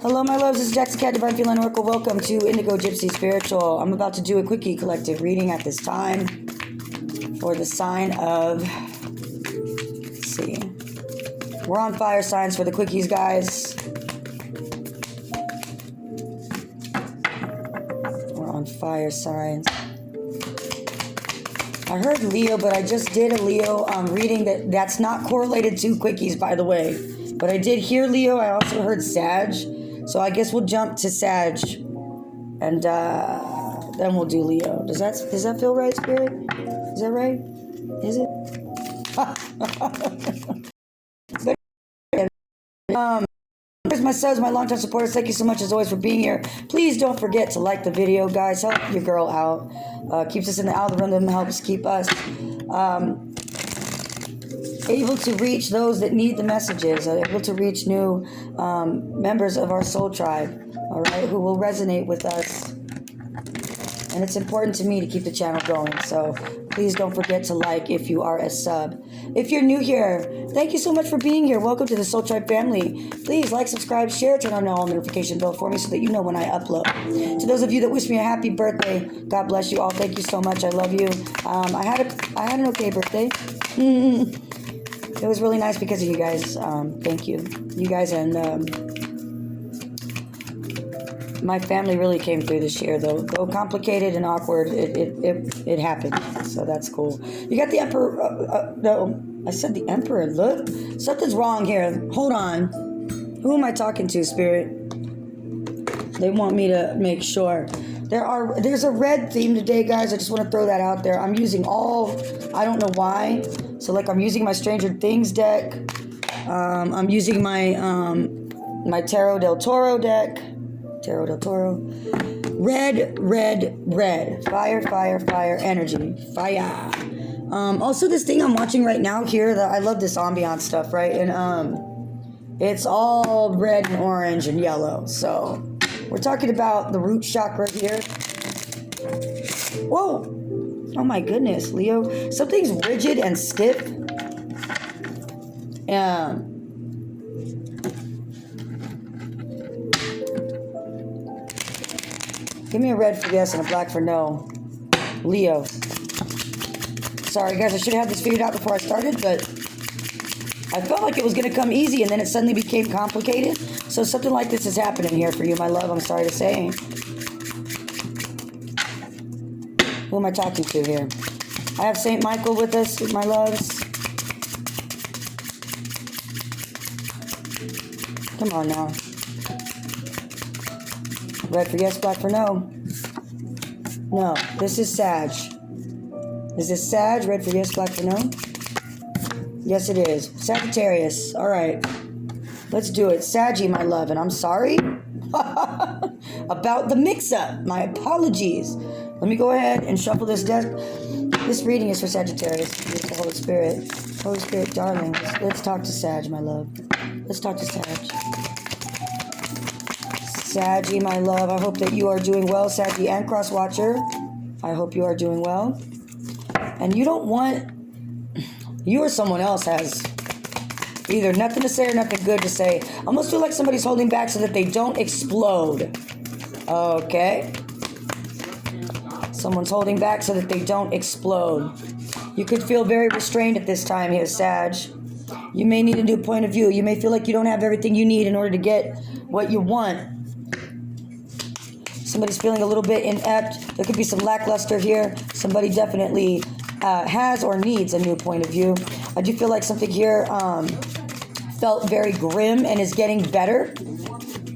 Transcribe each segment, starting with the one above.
Hello, my loves. This is Jackson Cat, Divine Feline Oracle. Welcome to Indigo Gypsy Spiritual. I'm about to do a quickie collective reading at this time for the sign of, let's see, we're on fire signs for the quickies, guys. We're on fire signs. I heard Leo, but I just did a Leo reading that's not correlated to quickies, by the way. But I did hear Leo. I also heard Sag. So I guess we'll jump to Sag, and then we'll do Leo. Does that feel right, Spirit? Is that right? Is it? Here's my subs, my longtime supporters. Thank you so much as always for being here. Please don't forget to like the video, guys. Help your girl out. Keeps us in the algorithm. Helps keep us able to reach those that need the messages, able to reach new members of our soul tribe, all right, who will resonate with us. And it's important to me to keep the channel going, so please don't forget to like if you are a sub. If you're new here, thank you so much for being here. Welcome to the Soul Tribe family. Please like, subscribe, share, turn on the all notification bell for me so that you know when I upload. To those of you that wish me a happy birthday, God bless you all. Thank you so much. I love you. I had an okay birthday. It was really nice because of you guys. Thank you. You guys and my family really came through this year, though complicated and awkward, it happened. So that's cool. You got the Emperor. No, I said the Emperor. Look, something's wrong here. Hold on. Who am I talking to, Spirit? They want me to make sure. There's a red theme today, guys. I just want to throw that out there. I'm using I don't know why. So like I'm using my Stranger Things deck. I'm using my my Tarot del Toro deck. Tarot del Toro. Red, red, red. Fire, fire, fire. Energy. Fire. Also this thing I'm watching right now here, I love this ambiance stuff, right? And it's all red and orange and yellow. So we're talking about the root chakra here. Whoa. Oh my goodness, Leo. Something's rigid and stiff. Give me a red for yes and a black for no. Leo. Sorry guys, I should have had this figured out before I started, but I felt like it was going to come easy and then it suddenly became complicated. So something like this is happening here for you, my love. I'm sorry to say. Who am I talking to here? I have St. Michael with us, my loves. Come on now. Red for yes, black for no. No, this is Sag. Is this Sag? Red for yes, black for no? Yes, it is. Sagittarius. All right. Let's do it. Saggy, my love. And I'm sorry about the mix-up. My apologies. Let me go ahead and shuffle this deck. This reading is for Sagittarius. Beautiful Holy Spirit. Holy Spirit, darling. Let's talk to Sag, my love. Let's talk to Sag. Saggy, my love. I hope that you are doing well. Saggy and Cross Watcher. I hope you are doing well. And you don't want... You or someone else has either nothing to say or nothing good to say. I almost feel like somebody's holding back so that they don't explode. Okay? Someone's holding back so that they don't explode. You could feel very restrained at this time here, Sag. You may need a new point of view. You may feel like you don't have everything you need in order to get what you want. Somebody's feeling a little bit inept. There could be some lackluster here. Somebody definitely has or needs a new point of view. I do feel like something here felt very grim and is getting better.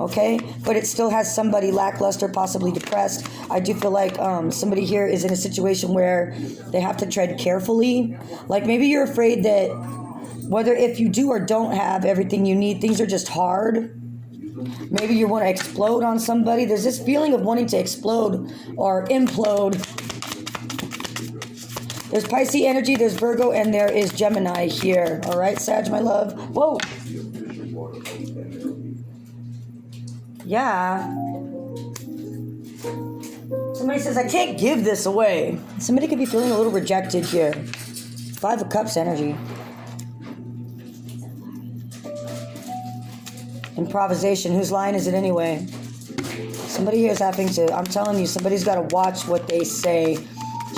Okay, but it still has somebody lackluster, possibly depressed. I do feel like somebody here is in a situation where they have to tread carefully. Like maybe you're afraid that whether if you do or don't have everything you need, things are just hard. Maybe you want to explode on somebody. There's this feeling of wanting to explode or implode. There's Pisces energy, there's Virgo, and there is Gemini here. All right, Sag, my love. Whoa. Yeah. Somebody says, I can't give this away. Somebody could be feeling a little rejected here. 5 of Cups energy. Improvisation. Whose line is it anyway? Somebody here is having to, I'm telling you, somebody's got to watch what they say.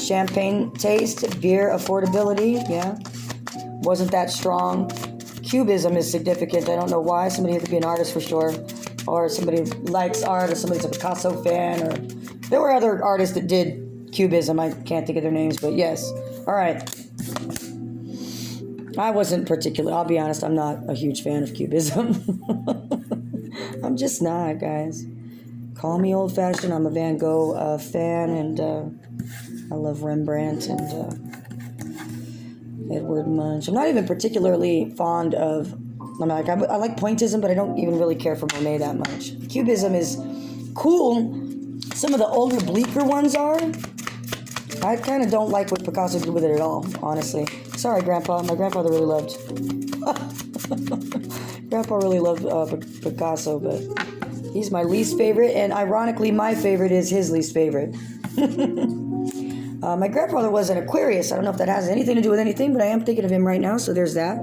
Champagne taste, beer affordability, yeah. Wasn't that strong. Cubism is significant. I don't know why. Somebody had to be an artist for sure. Or somebody likes art, or somebody's a Picasso fan, or there were other artists that did Cubism. I can't think of their names, but yes. All right. I wasn't particular. I'll be honest, I'm not a huge fan of Cubism. I'm just not, guys. Call me old-fashioned. I'm a Van Gogh fan, and I love Rembrandt and Edward Munch. I'm not even particularly fond of... I like Pointism, but I don't even really care for Monet that much. Cubism is cool. Some of the older, bleaker ones are. I kind of don't like what Picasso did with it at all, honestly. Sorry, Grandpa. My grandfather really loved... Grandpa really loved Picasso, but he's my least favorite, and ironically, my favorite is his least favorite. My grandfather was an Aquarius. I don't know if that has anything to do with anything, but I am thinking of him right now, so there's that.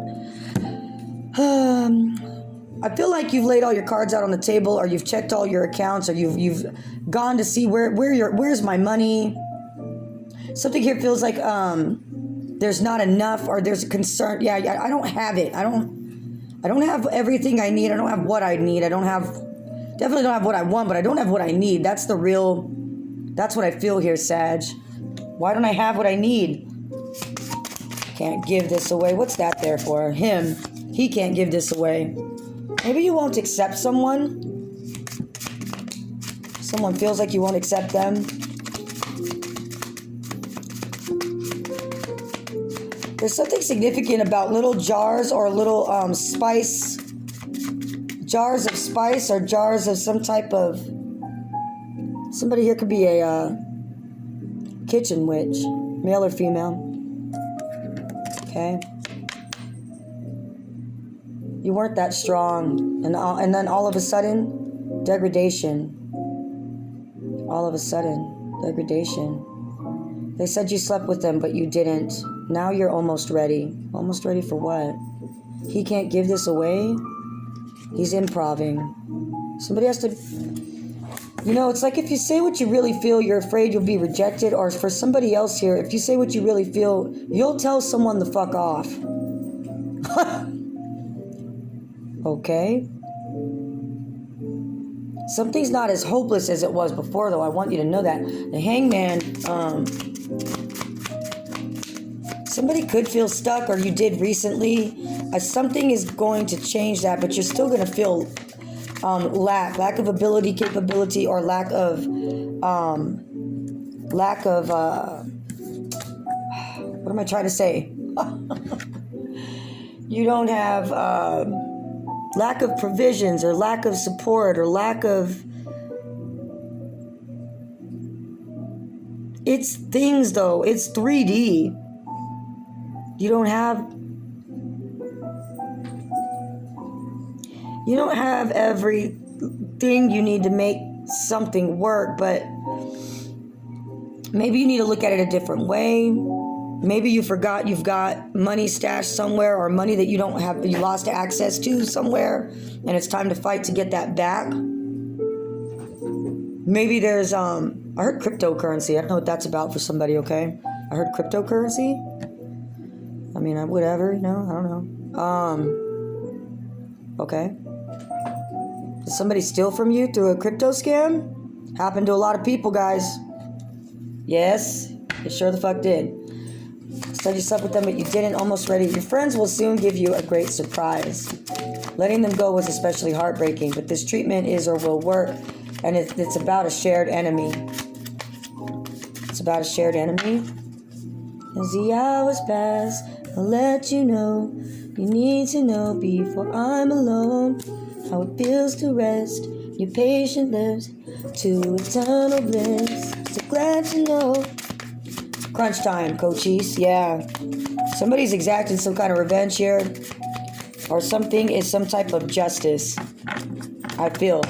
I feel like you've laid all your cards out on the table, or you've checked all your accounts, or you've gone to see where's my money. Something here feels like there's not enough, or there's a concern. Yeah, I don't have it. I don't have everything I need. I don't have what I need. Definitely don't have what I want, but I don't have what I need. That's what I feel here, Sag. Why don't I have what I need? Can't give this away. What's that there for? Him. He can't give this away. Maybe you won't accept someone. Someone feels like you won't accept them. There's something significant about little jars or little spice. Jars of spice or jars of some type of... Somebody here could be a kitchen witch. Male or female. Okay. You weren't that strong. And then all of a sudden, degradation. All of a sudden, degradation. They said you slept with them, but you didn't. Now you're almost ready. Almost ready for what? He can't give this away? He's improving. Somebody has to... You know, it's like if you say what you really feel, you're afraid you'll be rejected. Or for somebody else here, if you say what you really feel, you'll tell someone to fuck off. Okay? Something's not as hopeless as it was before, though. I want you to know that. The Hangman, somebody could feel stuck, or you did recently. Something is going to change that, but you're still going to feel lack of ability, capability, or lack of what am I trying to say? You don't have lack of provisions, or lack of support, or lack of... It's things, though. It's 3D. You don't have everything you need to make something work, but maybe you need to look at it a different way. Maybe you forgot you've got money stashed somewhere, or money that you don't have, you lost access to somewhere, and it's time to fight to get that back. Maybe there's, I heard cryptocurrency. I don't know what that's about for somebody, okay? I heard cryptocurrency. I mean, whatever, I don't know. Okay. Did somebody steal from you through a crypto scam? Happened to a lot of people, guys. Yes, it sure the fuck did. Said you slept with them, but you didn't. Almost ready. Your friends will soon give you a great surprise. Letting them go was especially heartbreaking, but this treatment is or will work, and it's about a shared enemy. It's about a shared enemy. As the hours pass, I'll let you know. You need to know before I'm alone how it feels to rest your patient lips to eternal bliss. So glad to know. Crunch time, Cochise. Yeah. Somebody's exacting some kind of revenge here. Or something is some type of justice. I feel.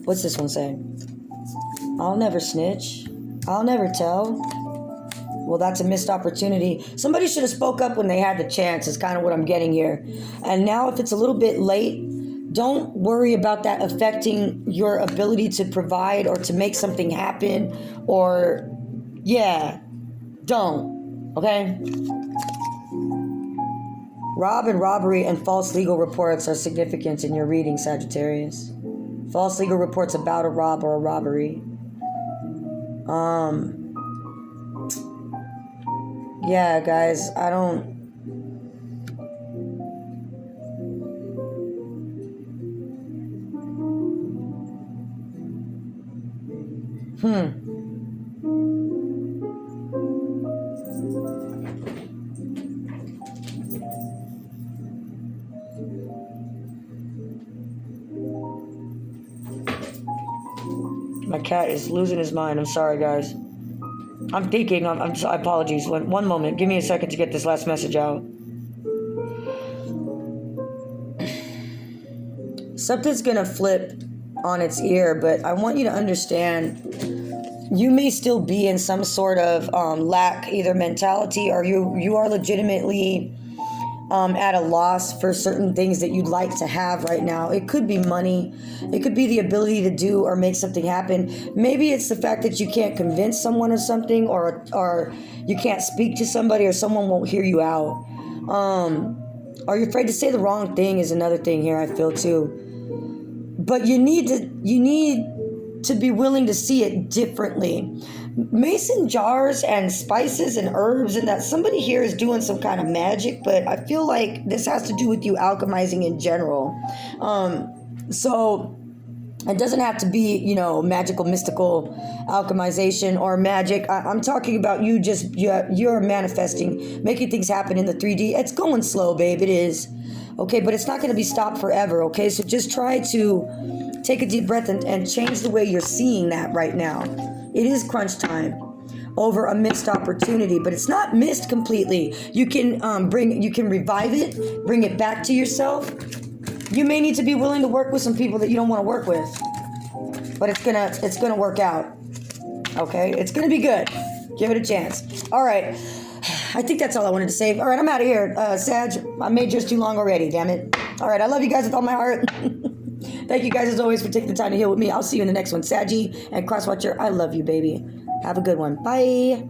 What's this one say? I'll never snitch. I'll never tell. Well, that's a missed opportunity. Somebody should have spoke up when they had the chance, is kind of what I'm getting here. And now if it's a little bit late, don't worry about that affecting your ability to provide or to make something happen, or don't. Okay. Robbery and false legal reports are significant in your reading, Sagittarius. False legal reports about a rob or a robbery. Yeah, guys, I don't. My cat is losing his mind. I'm sorry, guys. I'm thinking. Apologies. One moment. Give me a second to get this last message out. Something's gonna flip on its ear, but I want you to understand. You may still be in some sort of lack, either mentality, or you are legitimately at a loss for certain things that you'd like to have right now. It could be money. It could be the ability to do or make something happen. Maybe it's the fact that you can't convince someone of something, or you can't speak to somebody, or someone won't hear you out. Or you're afraid to say the wrong thing is another thing here, I feel too. But you need to be willing to see it differently. Mason jars and spices and herbs, and that somebody here is doing some kind of magic, but I feel like this has to do with you alchemizing in general. So it doesn't have to be, magical, mystical alchemization or magic. I'm talking about you're manifesting, making things happen in the 3D. It's going slow, babe. It is. Okay, but it's not going to be stopped forever, okay? So just try to take a deep breath and change the way you're seeing that right now. It is crunch time over a missed opportunity, but it's not missed completely. You can revive it, bring it back to yourself. You may need to be willing to work with some people that you don't want to work with, but it's gonna work out. Okay, it's gonna be good. Give it a chance. All right. I think that's all I wanted to say. All right, I'm out of here, Sag. I made yours too long already, damn it. All right, I love you guys with all my heart. Thank you guys, as always, for taking the time to heal with me. I'll see you in the next one. Saggy and Crosswatcher, I love you, baby. Have a good one. Bye.